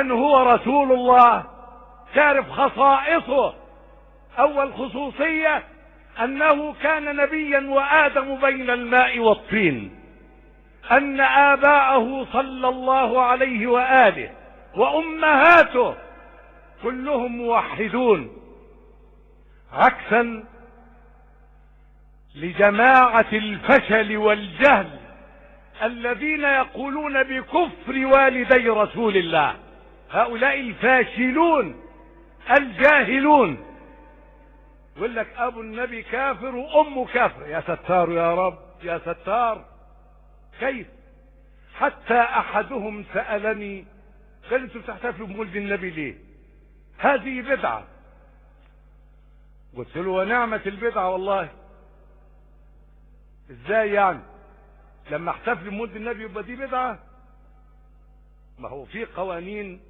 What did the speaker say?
من هو رسول الله، تعرف خصائصه. اول خصوصية انه كان نبيا وادم بين الماء والطين، ان اباءه صلى الله عليه واله وامهاته كلهم موحدون، عكسا لجماعة الفشل والجهل الذين يقولون بكفر والدي رسول الله. هؤلاء الفاشلون الجاهلون يقول لك ابو النبي كافر وامه كافر. يا ستار يا رب يا ستار، كيف؟ حتى احدهم سألني قال انتوا بتحتفلوا بمولد النبي ليه؟ هذه بدعة. قلت له ونعمة البدعة والله. ازاي يعني لما احتفل بمولد النبي يبقى دي بدعة؟ ما هو في قوانين